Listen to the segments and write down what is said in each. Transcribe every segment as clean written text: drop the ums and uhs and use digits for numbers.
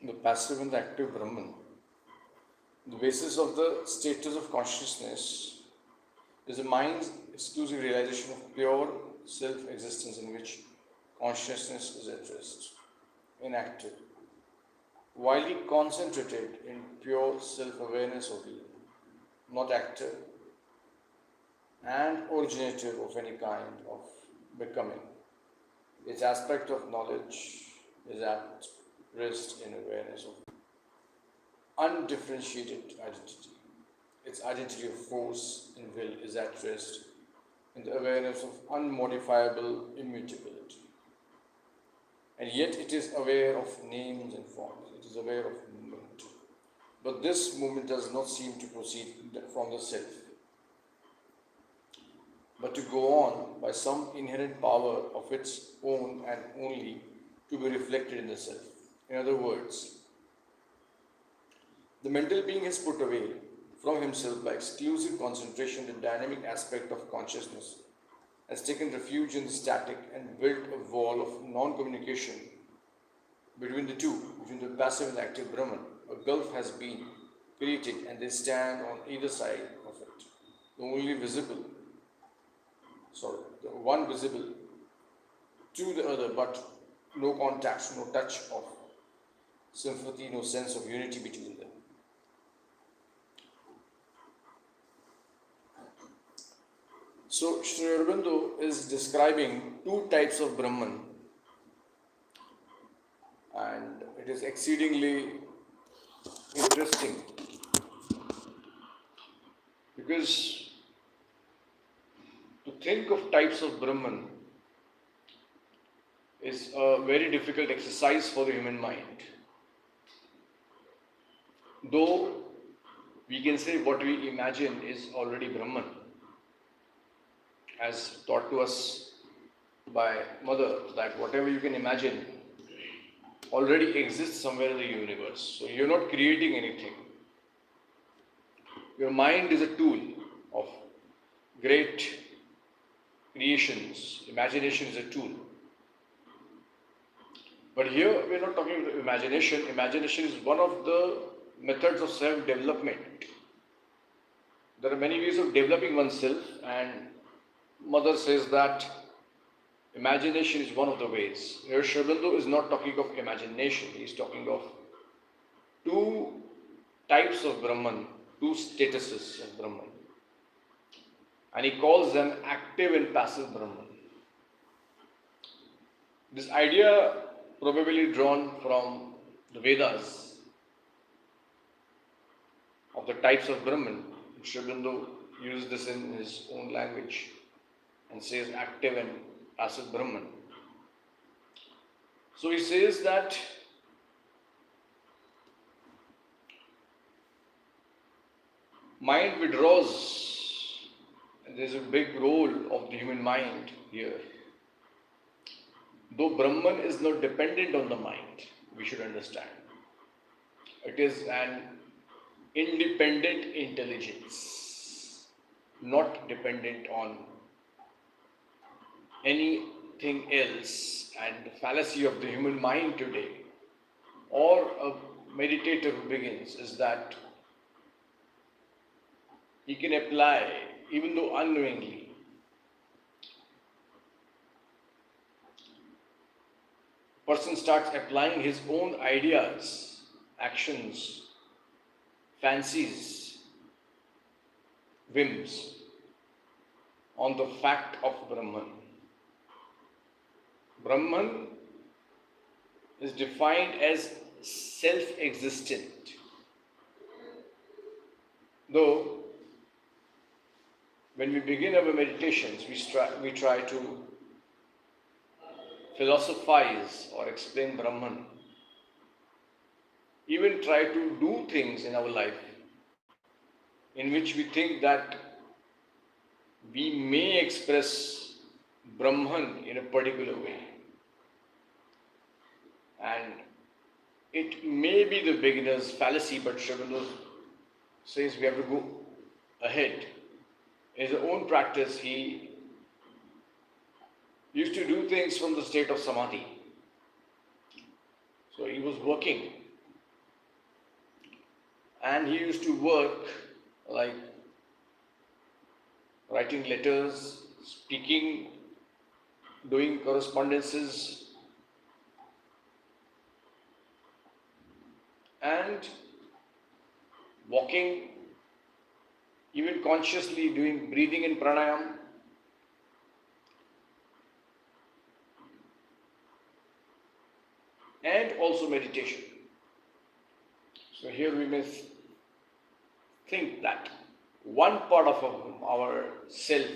the passive and the active Brahman. The basis of the status of consciousness is the mind's exclusive realization of pure self-existence in which consciousness is at rest, inactive, wildly concentrated in pure self-awareness of being, not active and originative of any kind of becoming. Its aspect of knowledge is at rest in awareness of undifferentiated identity. Its identity of force and will is at rest in the awareness of unmodifiable immutability. And yet it is aware of names and forms, it is aware of movement. But this movement does not seem to proceed from the self, but to go on by some inherent power of its own and only to be reflected in the self. In other words, the mental being has put away from himself by exclusive concentration the dynamic aspect of consciousness, has taken refuge in the static and built a wall of non-communication between the two, between the passive and the active Brahman. A gulf has been created and they stand on either side of it. The one visible to the other, but no contact, no touch of sympathy, no sense of unity between them. So, Sri Aurobindo is describing two types of Brahman, and it is exceedingly interesting because to think of types of Brahman is a very difficult exercise for the human mind. Though we can say what we imagine is already Brahman, as taught to us by Mother, that whatever you can imagine already exists somewhere in the universe. So you're not creating anything. Your mind is a tool of great creations. Imagination is a tool. But here we're not talking about imagination. Imagination is one of the methods of self-development. There are many ways of developing oneself, and Mother says that imagination is one of the ways. Here Sri Aurobindo is not talking of imagination, he is talking of two types of Brahman, two statuses of Brahman. And he calls them active and passive Brahman. This idea probably drawn from the Vedas of the types of Brahman. Sri Aurobindo uses this in his own language and says active and passive Brahman. So he says that mind withdraws, and there is a big role of the human mind here. Though Brahman is not dependent on the mind, we should understand. It is an independent intelligence, not dependent on anything else. And the fallacy of the human mind today, or a meditator who begins, is that he can apply, even though unknowingly, person starts applying his own ideas, actions, fancies, whims on the fact of Brahman. Brahman is defined as self-existent. Though when we begin our meditations, we try to philosophize or explain Brahman, even try to do things in our life in which we think that we may express Brahman in a particular way. And it may be the beginner's fallacy, but Sri Aurobindo says we have to go ahead. In his own practice, he used to do things from the state of samadhi. So he was working and he used to work like writing letters, speaking, doing correspondences, and walking, even consciously doing breathing and pranayam, and also meditation. So here we may think that one part of our self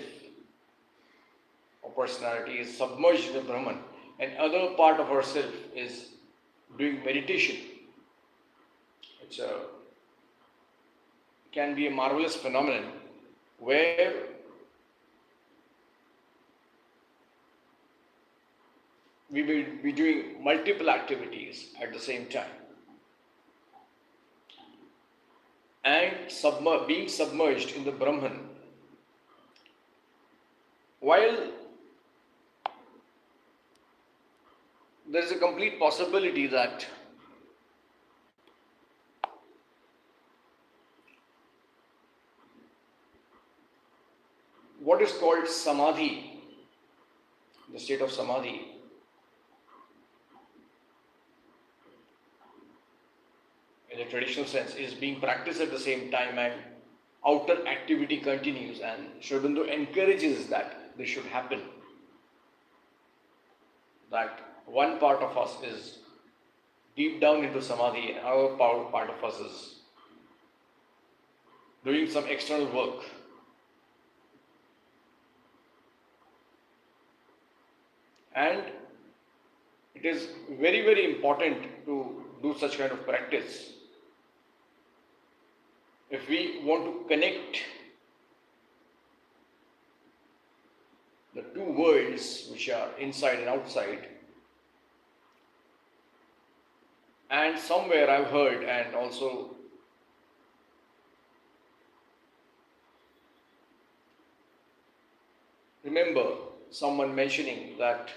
or personality is submerged in the Brahman, and other part of ourself is doing meditation. It's a can be a marvelous phenomenon where we will be doing multiple activities at the same time and being submerged in the Brahman. While there is a complete possibility that what is called samadhi, the state of samadhi, in a traditional sense, is being practiced at the same time and outer activity continues, and Sri Aurobindo encourages that this should happen. That one part of us is deep down into samadhi and our part of us is doing some external work. And it is very, very important to do such kind of practice if we want to connect the two worlds which are inside and outside. And somewhere I've heard and also remember someone mentioning that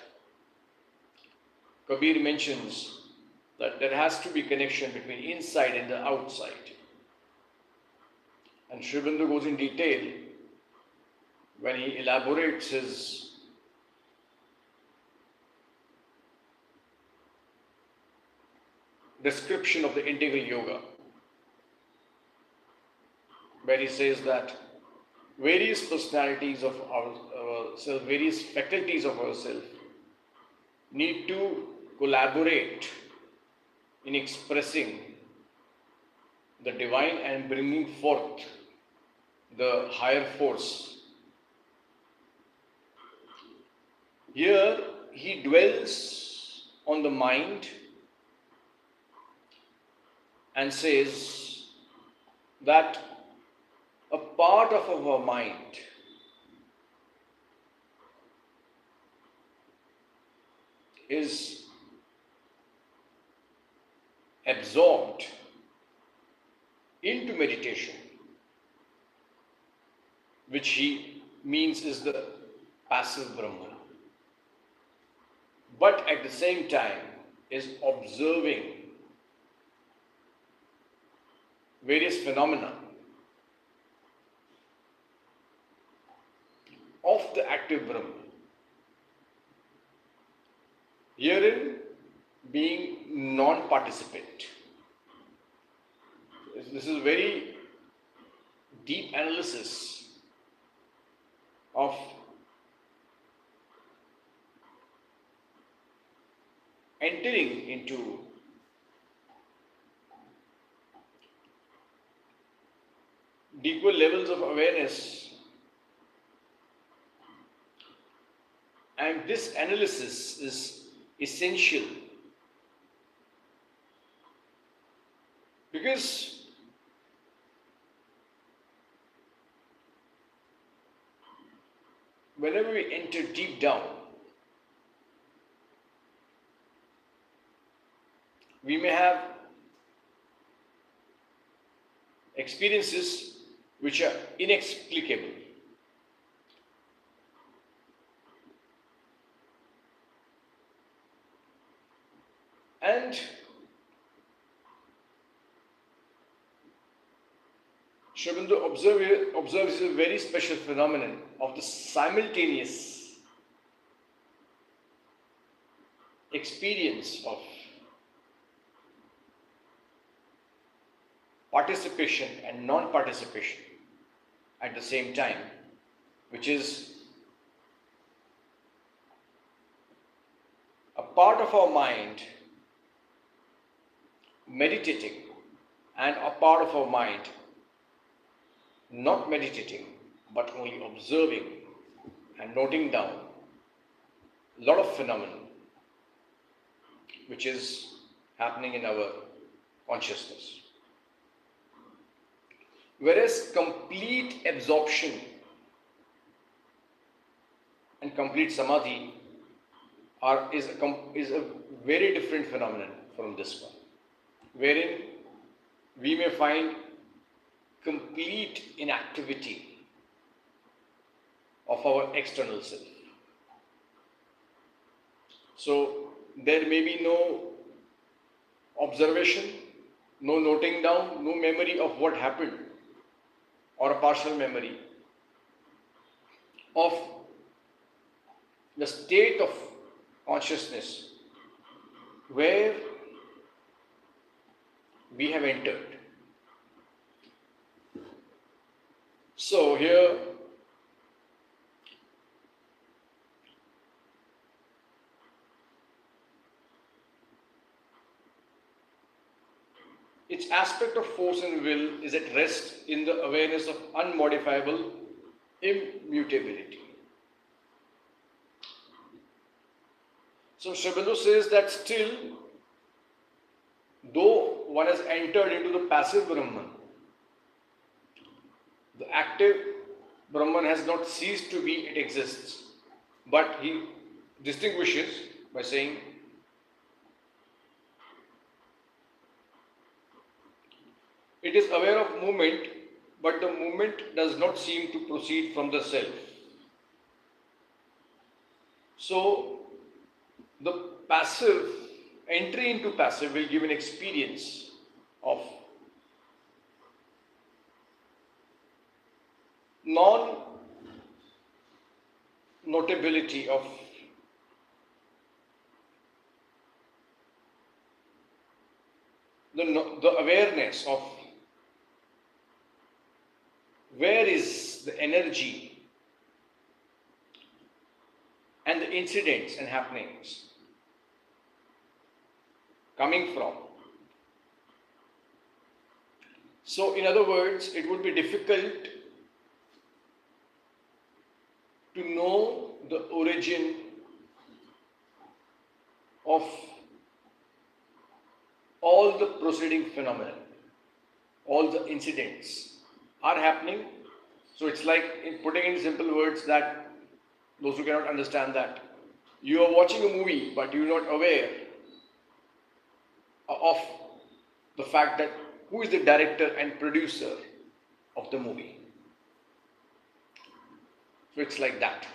Kabir mentions that there has to be connection between inside and the outside. And Sri Aurobindo goes in detail when he elaborates his description of the integral yoga, where he says that various personalities of ourselves, various faculties of ourselves need to collaborate in expressing the divine and bringing forth the higher force. Here he dwells on the mind and says that a part of our mind is absorbed into meditation, which he means is the passive Brahman, but at the same time is observing various phenomena of the active Brahman. Herein being non-participant. This is a very deep analysis of entering into deeper levels of awareness, and this analysis is essential because whenever we enter deep down, we may have experiences which are inexplicable. And Sri Aurobindo observes a very special phenomenon of the simultaneous experience of participation and non-participation at the same time, which is a part of our mind meditating and a part of our mind not meditating but only observing and noting down a lot of phenomena which is happening in our consciousness. Whereas complete absorption and complete samadhi is a very different phenomenon from this one, wherein we may find complete inactivity of our external self. So there may be no observation, no noting down, no memory of what happened, or a partial memory of the state of consciousness where we have entered. So here its aspect of force and will is at rest in the awareness of unmodifiable immutability. So Sri Aurobindo says that still, though one has entered into the passive Brahman, the active Brahman has not ceased to be, it exists. But he distinguishes by saying, it is aware of movement, but the movement does not seem to proceed from the self. So, the passive, entry into passive will give an experience of non-notability of the awareness of where is the energy and the incidents and happenings coming from. So, in other words, it would be difficult to know the origin of all the proceeding phenomena, all the incidents are happening. So it's like in putting in simple words that those who cannot understand that you are watching a movie but you are not aware of the fact that who is the director and producer of the movie. So it's like that.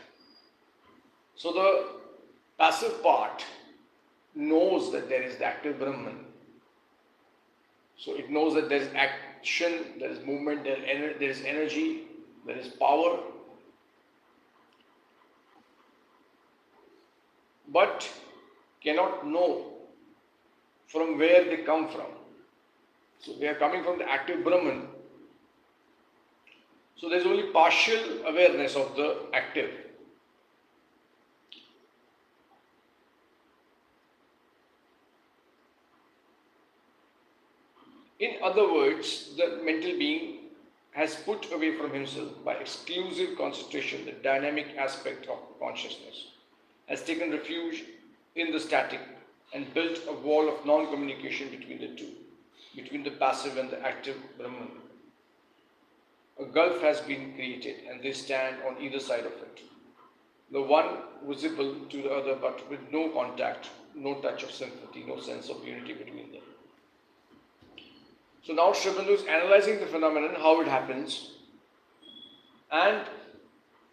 So the passive part knows that there is the active Brahman. So it knows that there is action, there is movement, there is energy, there is power. But cannot know from where they come from. So they are coming from the active Brahman. So there is only partial awareness of the active. In other words, the mental being has put away from himself by exclusive concentration the dynamic aspect of consciousness, has taken refuge in the static and built a wall of non-communication between the two, between the passive and the active Brahman. A gulf has been created and they stand on either side of it. The one visible to the other but with no contact, no touch of sympathy, no sense of unity between them. So now Sri Aurobindo is analyzing the phenomenon, how it happens, and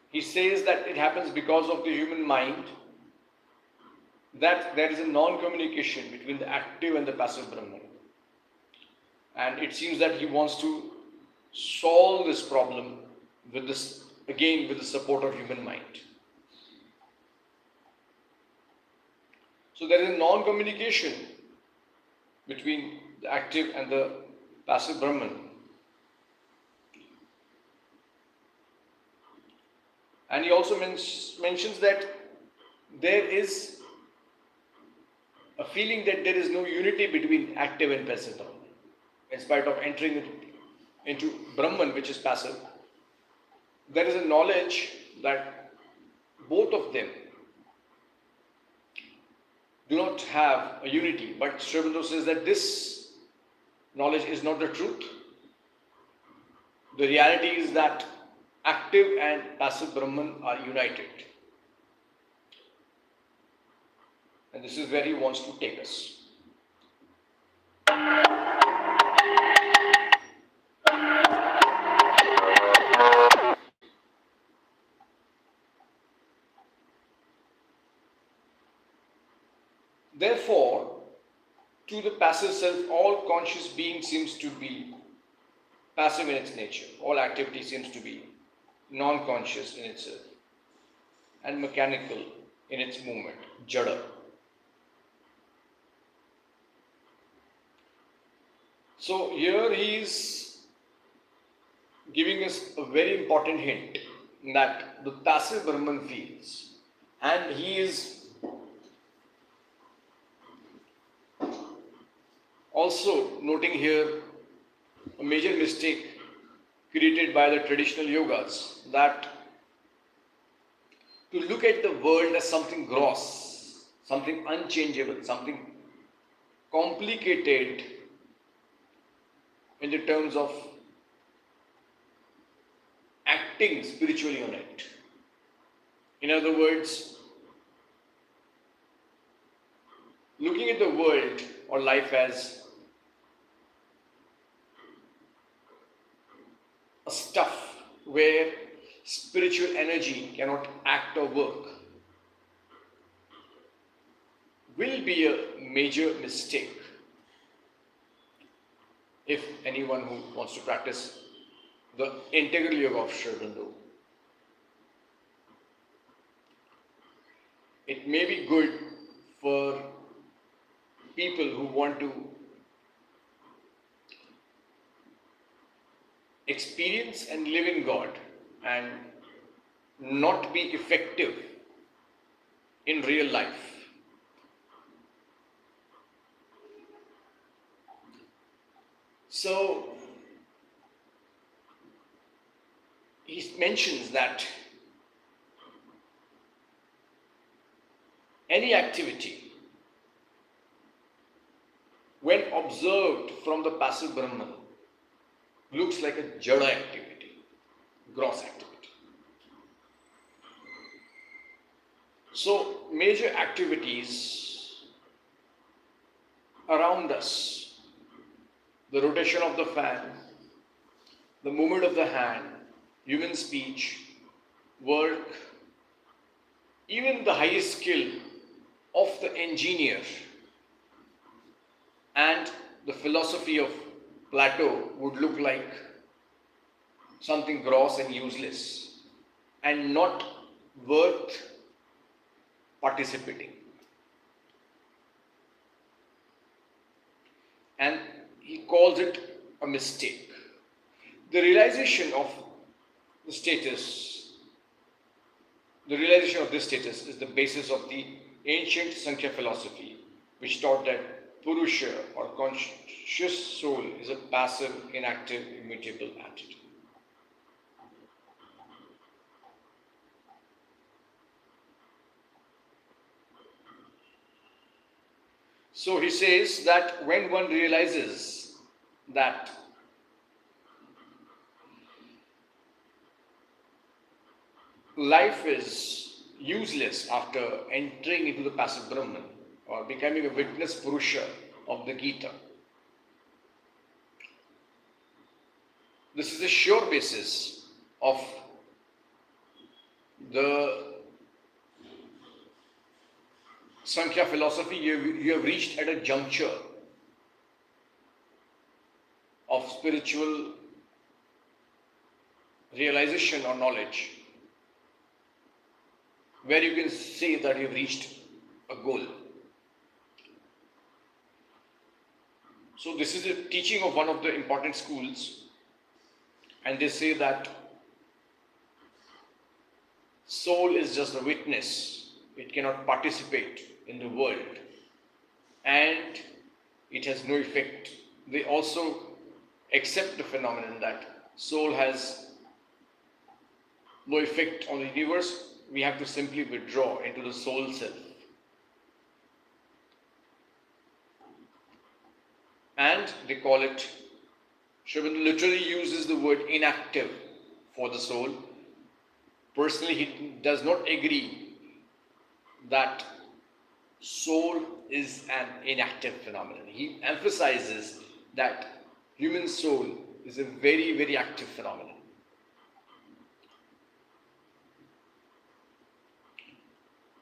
he says that it happens because of the human mind, that there is a non-communication between the active and the passive Brahman. And it seems that he wants to solve this problem with this, again with the support of human mind. So there is a non-communication between the active and the passive Brahman. And he also mentions that there is a feeling that there is no unity between active and passive Brahman. In spite of entering into Brahman, which is passive, there is a knowledge that both of them do not have a unity. But Sri Aurobindo says that this knowledge is not the truth. The reality is that active and passive Brahman are united. And this is where he wants to take us. Therefore, to the passive self, all conscious being seems to be passive in its nature. All activity seems to be non-conscious in itself and mechanical in its movement, jada. So here he is giving us a very important hint that the passive Brahman feels, and he is also noting here a major mistake created by the traditional yogas, that to look at the world as something gross, something unchangeable, something complicated in the terms of acting spiritually on it. In other words, looking at the world or life as a stuff where spiritual energy cannot act or work will be a major mistake if anyone who wants to practice the integral yoga of Sri Aurobindo. It may be good for people who want to experience and live in God and not be effective in real life. So he mentions that any activity, when observed from the passive Brahman, looks like a jada activity, gross activity. So major activities around us, the rotation of the fan, the movement of the hand, human speech, work, even the highest skill of the engineer and the philosophy of Plato would look like something gross and useless and not worth participating. And he calls it a mistake. The realization of the status, the realization of this status is the basis of the ancient Sankhya philosophy, which taught that Purusha or conscious soul is a passive, inactive, immutable entity. So he says that when one realizes that life is useless after entering into the passive Brahman or becoming a witness Purusha of the Gita, this is a sure basis of the Sankhya philosophy. You have reached at a juncture of spiritual realization or knowledge where you can say that you've reached a goal. So this is a teaching of one of the important schools, and they say that soul is just a witness. It cannot participate in the world, and it has no effect. They also accept the phenomenon that soul has no effect on the universe. We have to simply withdraw into the soul self. And they call it, Aurobindo literally uses the word inactive for the soul. Personally, he does not agree that soul is an inactive phenomenon. He emphasizes that human soul is a very, very active phenomenon.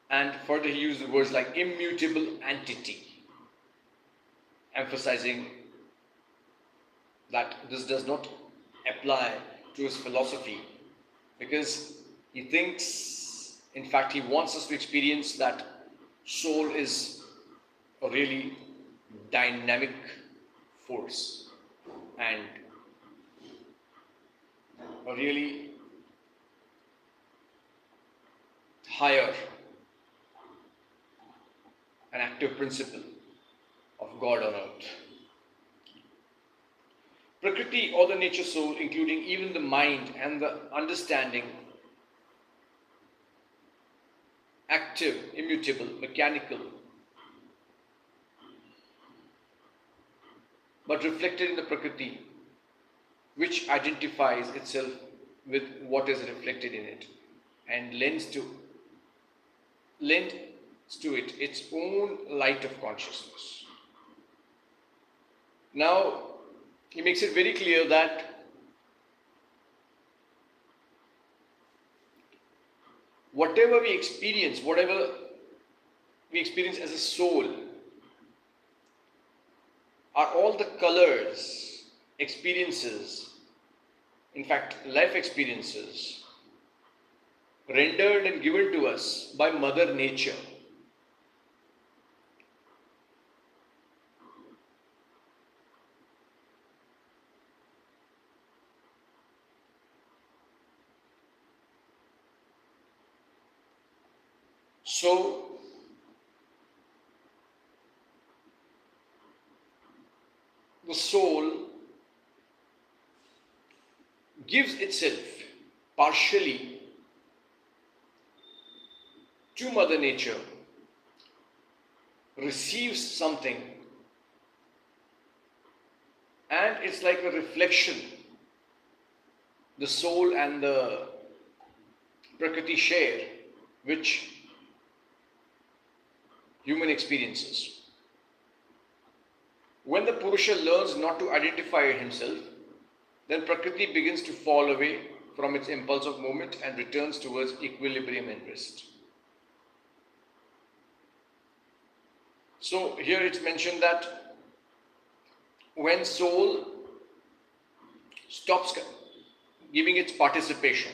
And further, he uses words like immutable entity, emphasizing that this does not apply to his philosophy, because he thinks, in fact, he wants us to experience that soul is a really dynamic force and a really higher and active principle of God on earth. Prakriti or the nature soul, including even the mind and the understanding, active, immutable, mechanical, but reflected in the Prakriti, which identifies itself with what is reflected in it and lends to it its own light of consciousness. Now, he makes it very clear that whatever we experience as a soul, are all the colors, experiences, in fact, life experiences, rendered and given to us by Mother Nature. So, the soul gives itself partially to Mother Nature, receives something, and it's like a reflection. The soul and the Prakriti share, which human experiences. When the Purusha learns not to identify himself, then Prakriti begins to fall away from its impulse of movement and returns towards equilibrium and rest. So here it's mentioned that when soul stops giving its participation,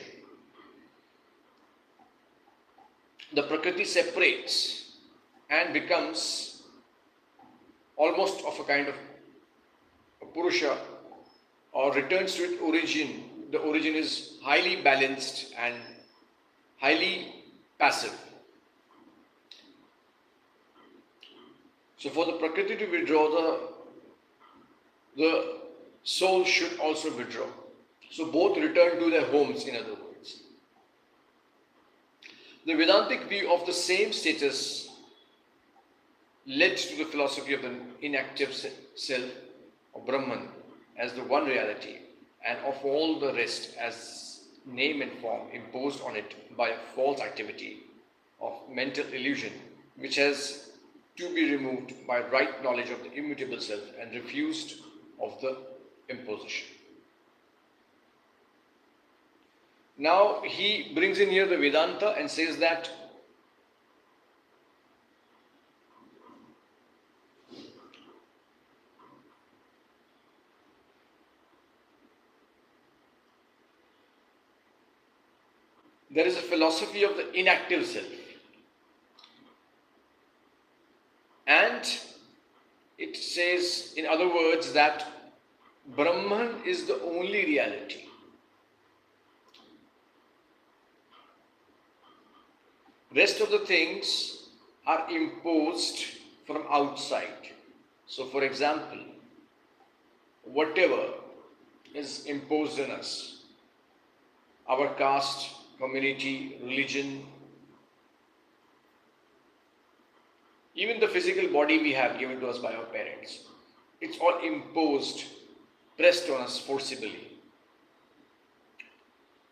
the Prakriti separates and becomes almost of a kind of a Purusha, or returns to its origin. The origin is highly balanced and highly passive. So for the Prakriti to withdraw, the soul should also withdraw. So both return to their homes, in other words. The Vedantic view of the same status led to the philosophy of the inactive self, of Brahman, as the one reality, and of all the rest as name and form imposed on it by a false activity of mental illusion, which has to be removed by right knowledge of the immutable self and refused of the imposition. Now he brings in here the Vedanta and says that there is a philosophy of the inactive self. And it says, in other words, that Brahman is the only reality. Rest of the things are imposed from outside. So, for example, whatever is imposed on us, our caste, community, religion, even the physical body we have given to us by our parents, it's all imposed, pressed on us forcibly.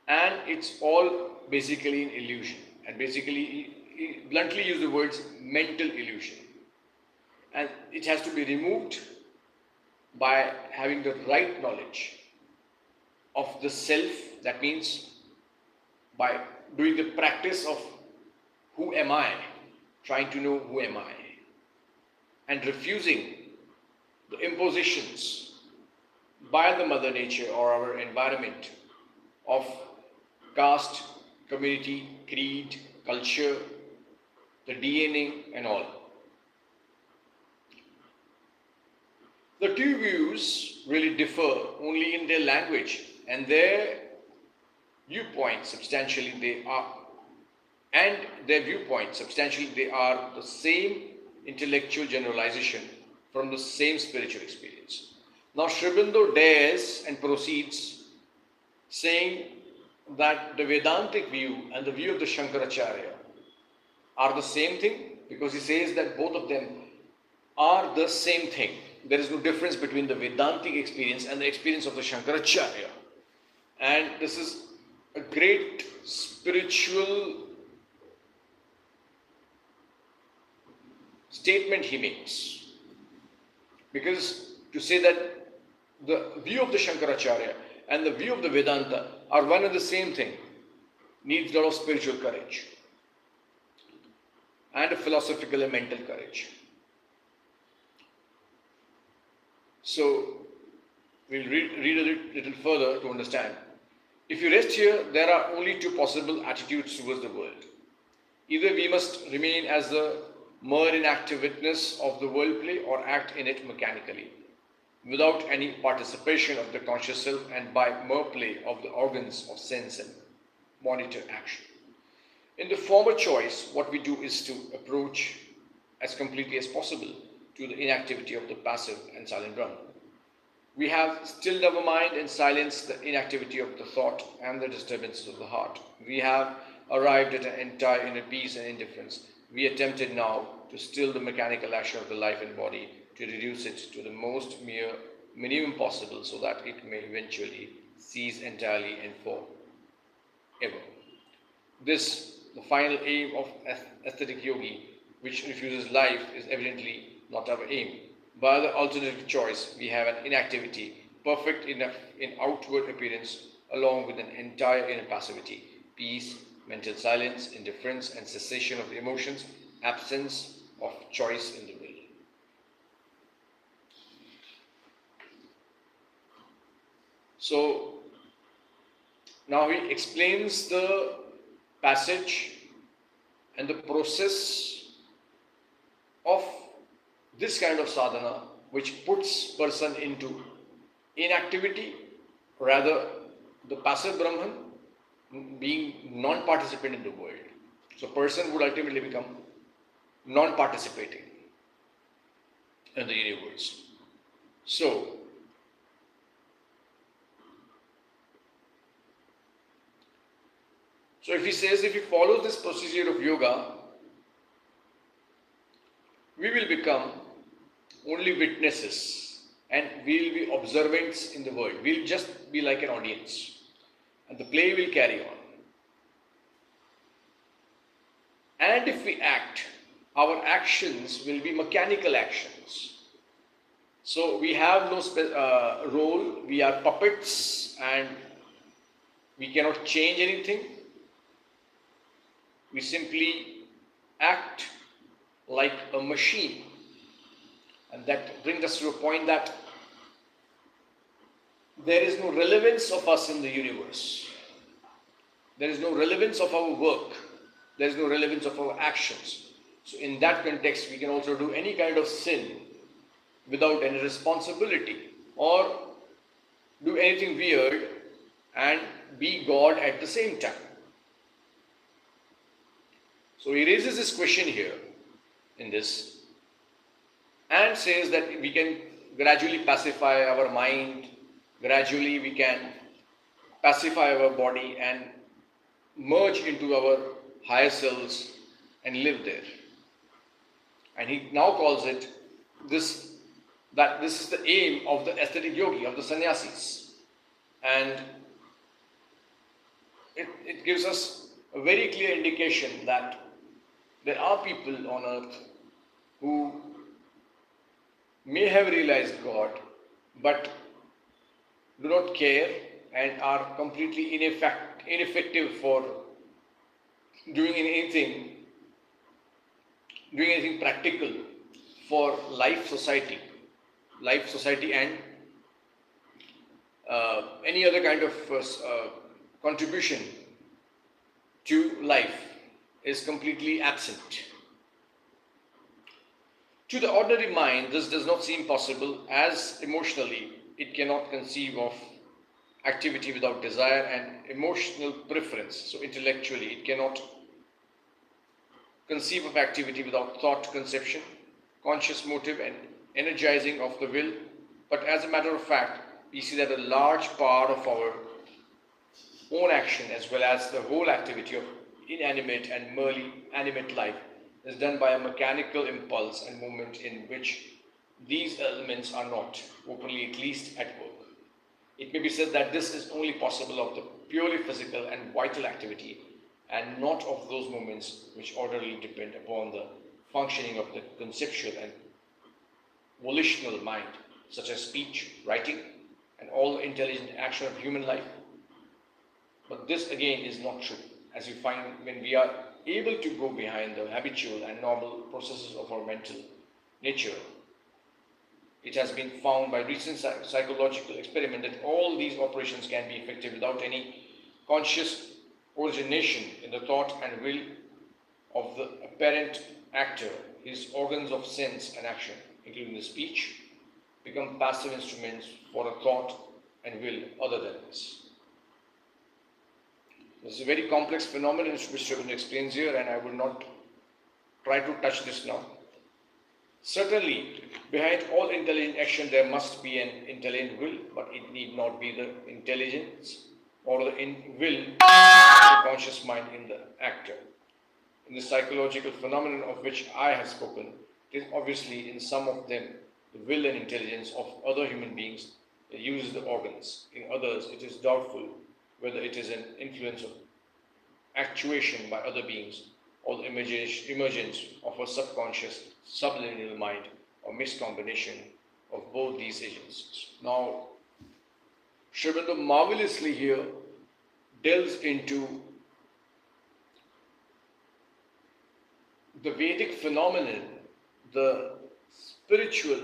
And it's all basically an illusion. And basically, bluntly use the words mental illusion. And it has to be removed by having the right knowledge of the self. That means by doing the practice of who am I, trying to know who am I, and refusing the impositions by the mother nature or our environment of caste, community, creed, culture, the DNA and all. The two views really differ only in their language and their viewpoint substantially they are the same intellectual generalization from the same spiritual experience. Now Aurobindo dares and proceeds saying that the Vedantic view and the view of the Shankaracharya are the same thing, because he says that both of them are the same thing. There is no difference between the Vedantic experience and the experience of the Shankaracharya. And this is a great spiritual statement he makes. Because to say that the view of the Shankaracharya and the view of the Vedanta are one and the same thing needs a lot of spiritual courage and a philosophical and mental courage. So we'll read a little further to understand. If you rest here, there are only two possible attitudes towards the world. Either we must remain as the mere inactive witness of the world play, or act in it mechanically, without any participation of the conscious self and by mere play of the organs of sense and monitor action. In the former choice, what we do is to approach as completely as possible to the inactivity of the passive and silent Brahman. We have stilled our mind and silenced the inactivity of the thought and the disturbances of the heart. We have arrived at an entire inner peace and indifference. We attempted now to still the mechanical action of the life and body, to reduce it to the most mere minimum possible, so that it may eventually cease entirely and forever. This, the final aim of aesthetic yogi, which refuses life, is evidently not our aim. By the alternative choice, we have an inactivity, perfect enough in outward appearance, along with an entire inner passivity, peace, mental silence, indifference and cessation of the emotions, absence of choice in the will. So now he explains the passage and the process of this kind of sadhana, which puts person into inactivity, rather the passive Brahman being non-participant in the world. So person would ultimately become non-participating in the universe. So if he says, if he follows this procedure of yoga, we will become only witnesses and we will be observants in the world. We will just be like an audience and the play will carry on. And if we act, our actions will be mechanical actions. So we have no role, we are puppets and we cannot change anything. We simply act like a machine. And that brings us to a point that there is no relevance of us in the universe. there is no relevance of our work, there is no relevance of our actions. So in that context, we can also do any kind of sin without any responsibility, or do anything weird and be God at the same time. So he raises this question here in this and says that we can gradually pacify our mind, gradually we can pacify our body and merge into our higher selves and live there. And he now calls it this is the aim of the aesthetic yogi, of the sannyasis. And it gives us a very clear indication that there are people on earth who may have realized God, but do not care and are completely ineffective for doing anything practical for life, society and any other kind of contribution to life is completely absent. To the ordinary mind, this does not seem possible, as emotionally it cannot conceive of activity without desire and emotional preference. So intellectually it cannot conceive of activity without thought, conception, conscious motive and energizing of the will. But as a matter of fact, we see that a large part of our own action, as well as the whole activity of inanimate and merely animate life, is done by a mechanical impulse and movement in which these elements are not, openly at least, at work. It may be said that this is only possible of the purely physical and vital activity, and not of those moments which orderly depend upon the functioning of the conceptual and volitional mind, such as speech, writing, and all the intelligent action of human life. But this again is not true, as we find when we are able to go behind the habitual and normal processes of our mental nature. It has been found by recent psychological experiment that all these operations can be effective without any conscious origination in the thought and will of the apparent actor. His organs of sense and action, including the speech, become passive instruments for a thought and will other than this. This is a very complex phenomenon which Srivan explains here, and I will not try to touch this now. Certainly, behind all intelligent action there must be an intelligent will, but it need not be the intelligence or the will of the conscious mind in the actor. In the psychological phenomenon of which I have spoken, it is obviously in some of them the will and intelligence of other human beings that uses the organs. In others, it is doubtful whether it is an influence of actuation by other beings or the emergence of a subconscious, subliminal mind or mixed combination of both these agencies. Now, Aurobindo marvelously here delves into the Vedic phenomenon, the spiritual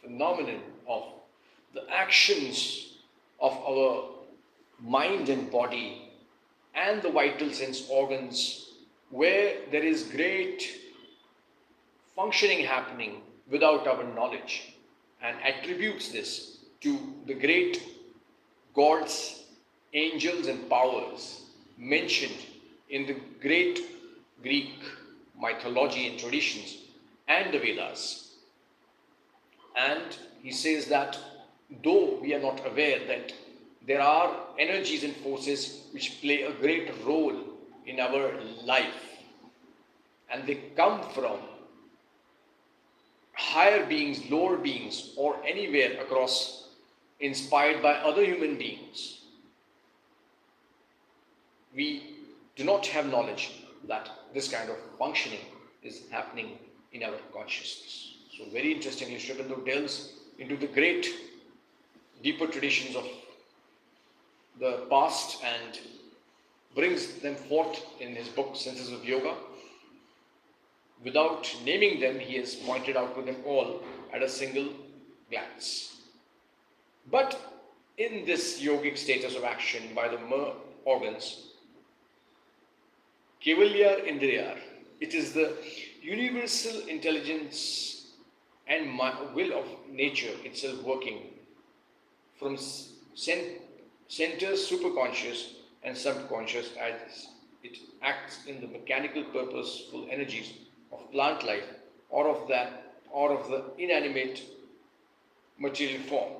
phenomenon of the actions of our mind and body and the vital sense organs, where there is great functioning happening without our knowledge, and attributes this to the great gods, angels and powers mentioned in the great Greek mythology and traditions and the Vedas. And he says that though we are not aware that there are energies and forces which play a great role in our life, and they come from higher beings, lower beings, or anywhere across, inspired by other human beings, we do not have knowledge that this kind of functioning is happening in our consciousness. So very interestingly, Aurobindo delves into the great deeper traditions of the past and brings them forth in his book Senses of Yoga. Without naming them, he has pointed out to them all at a single glance. But in this yogic status of action, by the organs. Kevalyar Indriyar. It is the universal intelligence and will of nature itself working from center superconscious and subconscious as it acts in the mechanical purposeful energies of plant life or of the inanimate material form.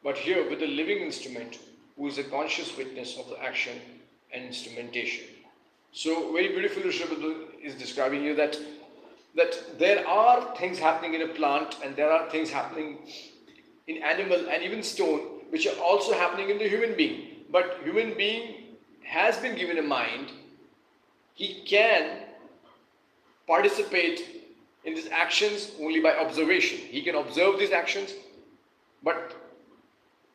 But here with the living instrument who is a conscious witness of the action and instrumentation. So very beautifully Aurobindo is describing here that there are things happening in a plant and there are things happening in animal and even stone which are also happening in the human being. But human being has been given a mind. He can participate in these actions only by observation. He can observe these actions, but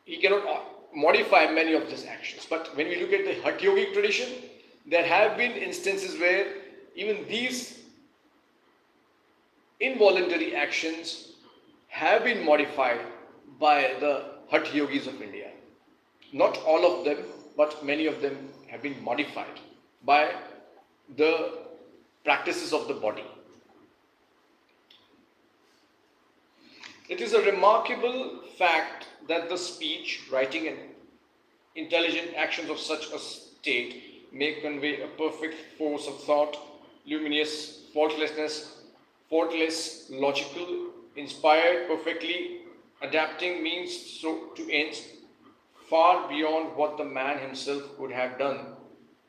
he cannot modify many of these actions. But when we look at the Hatha Yogic tradition, there have been instances where even these involuntary actions have been modified by the Hatha Yogis of India. Not all of them, but many of them have been modified by the practices of the body. It is a remarkable fact that the speech, writing and intelligent actions of such a state may convey a perfect force of thought, luminous, faultless, logical, inspired, perfectly adapting means so to ends far beyond what the man himself would have done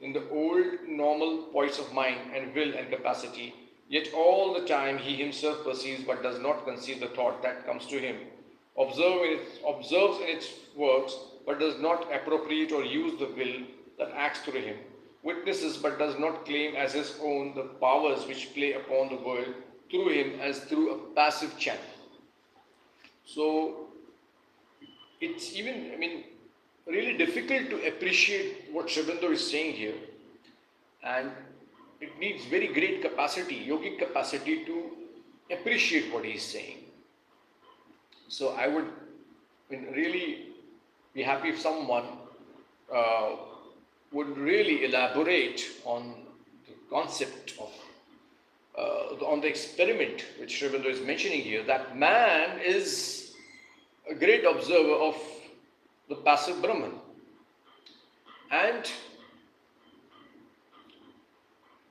in the old normal poise of mind and will and capacity. Yet all the time he himself perceives but does not conceive the thought that comes to him, observes in its works but does not appropriate or use the will that acts through him, witnesses but does not claim as his own the powers which play upon the world through him as through a passive channel. So it's even, really difficult to appreciate what Aurobindo is saying here, and it needs very great capacity, yogic capacity, to appreciate what he is saying. So I would really be happy if someone would really elaborate on the concept of, on the experiment which Aurobindo is mentioning here, that man is a great observer of the passive Brahman. And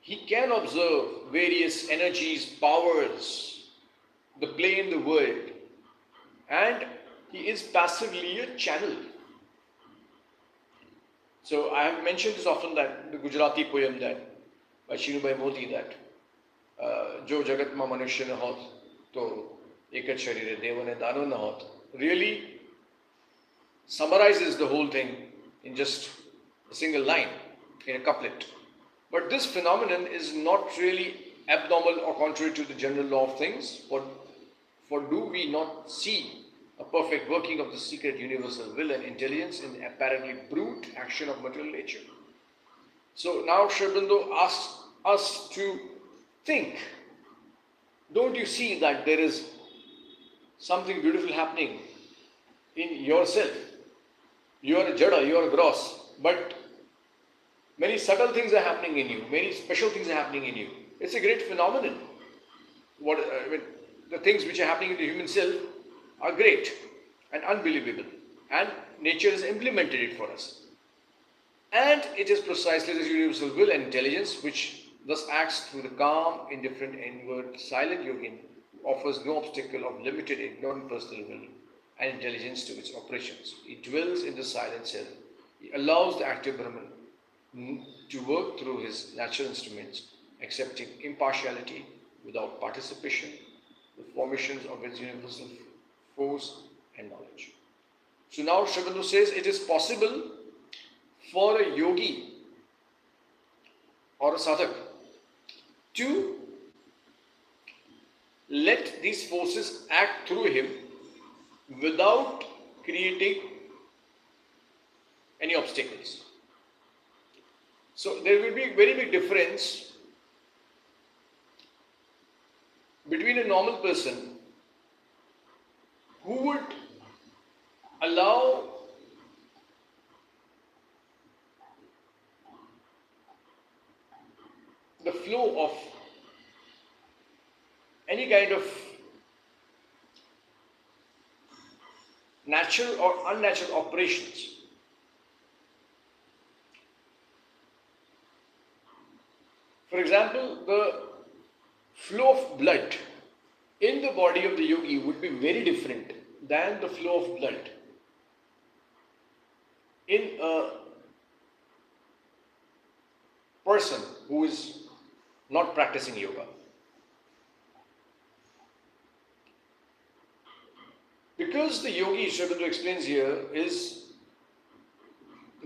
he can observe various energies, powers, the play in the world, and he is passively a channel. So I have mentioned this often, that the Gujarati poem that by Shinubai Modi, that Jo Jagat Ma Manushya na hot, to Ekat Sharire Devane Dano na hot, really summarizes the whole thing in just a single line, in a couplet. But this phenomenon is not really abnormal or contrary to the general law of things, for do we not see a perfect working of the secret universal will and intelligence in the apparently brute action of material nature? So now Aurobindo asks us to think. Don't you see that there is something beautiful happening in yourself? You are a jada, you are gross, but many subtle things are happening in you, many special things are happening in you. It's a great phenomenon. The things which are happening in the human self are great and unbelievable, and nature has implemented it for us. And it is precisely this universal will and intelligence which thus acts through the calm, indifferent, inward, silent yogin, who offers no obstacle of limited, ignorant personal will and intelligence to its operations. He dwells in the silent self. He allows the active Brahman to work through his natural instruments, accepting impartiality without participation, the formations of his universal force and knowledge. So now Aurobindo says it is possible for a yogi or a sadhak to let these forces act through him without creating any obstacles. So there will be a very big difference between a normal person who would allow the flow of any kind of natural or unnatural operations. For example, the flow of blood in the body of the yogi would be very different than the flow of blood in a person who is not practicing yoga. Because the yogi, Aurobindo explains here, is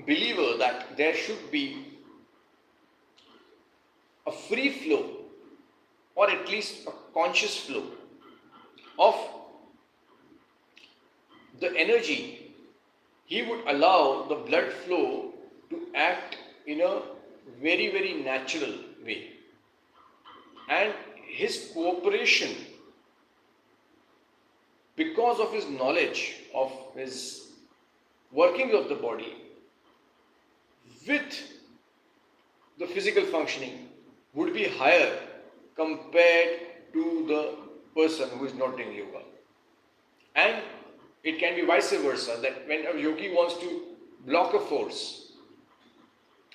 believer that there should be a free flow or at least a conscious flow of the energy. He would allow the blood flow to act in a very, very natural way. And his cooperation, because of his knowledge of his workings of the body with the physical functioning, would be higher compared to the person who is not doing yoga. And it can be vice versa, that when a yogi wants to block a force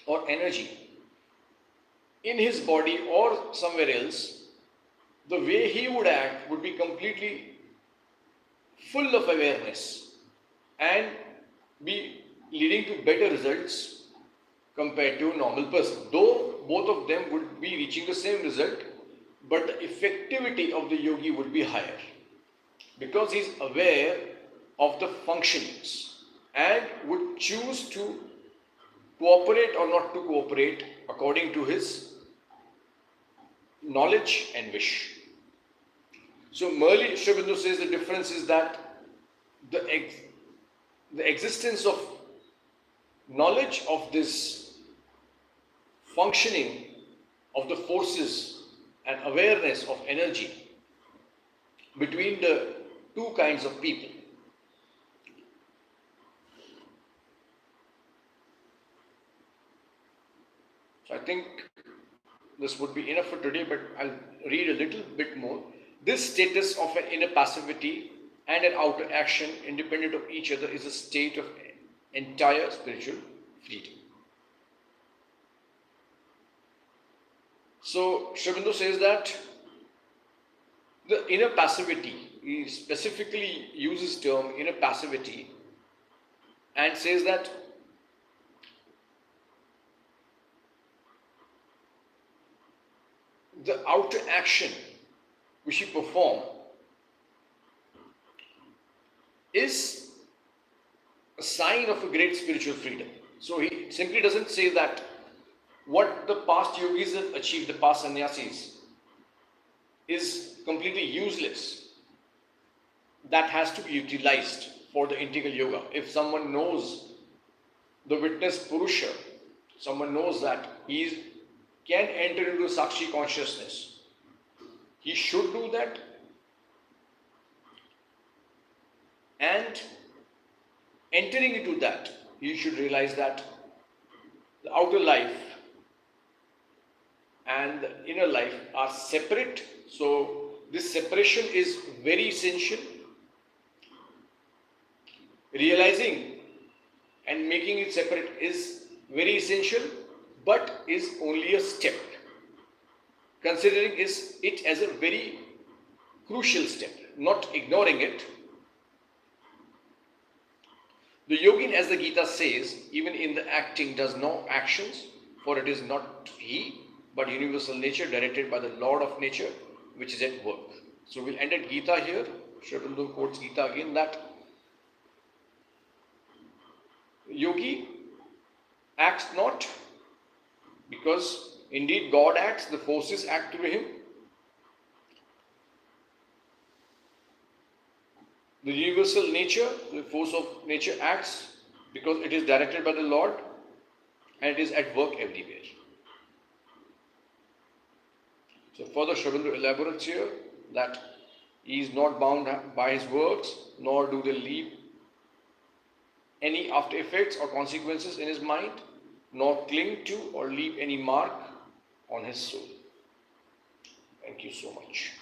or energy in his body or somewhere else, the way he would act would be completely full of awareness and be leading to better results compared to a normal person. Though both of them would be reaching the same result, but the effectivity of the yogi would be higher because he is aware of the functionings and would choose to cooperate or not to cooperate according to his knowledge and wish. So merely Aurobindo says the difference is that the existence of knowledge of this functioning of the forces and awareness of energy between the two kinds of people. So I think this would be enough for today, but I'll read a little bit more. This status of an inner passivity and an outer action independent of each other is a state of entire spiritual freedom. So Aurobindo says that the inner passivity, he specifically uses term inner passivity and says that the outer action which he perform is a sign of a great spiritual freedom. So he simply doesn't say that what the past yogis have achieved, the past sannyasis, is completely useless. That has to be utilized for the integral yoga. If someone knows the witness Purusha, someone knows that he can enter into Sakshi consciousness, he should do that. And entering into that, he should realize that the outer life and the inner life are separate. So this separation is very essential. Realizing and making it separate is very essential, but is only a step. Considering it as a very crucial step, not ignoring it. The yogin, as the Gita says, even in the acting does no actions, for it is not he, but universal nature directed by the Lord of nature, which is at work. So we'll end at Gita here. Aurobindo quotes Gita again, that yogi acts not, because indeed God acts, the forces act through him. The universal nature, the force of nature acts because it is directed by the Lord and it is at work everywhere. So further Aurobindo elaborates here that he is not bound by his works, nor do they leave any after effects or consequences in his mind, nor cling to or leave any mark on his soul. Thank you so much.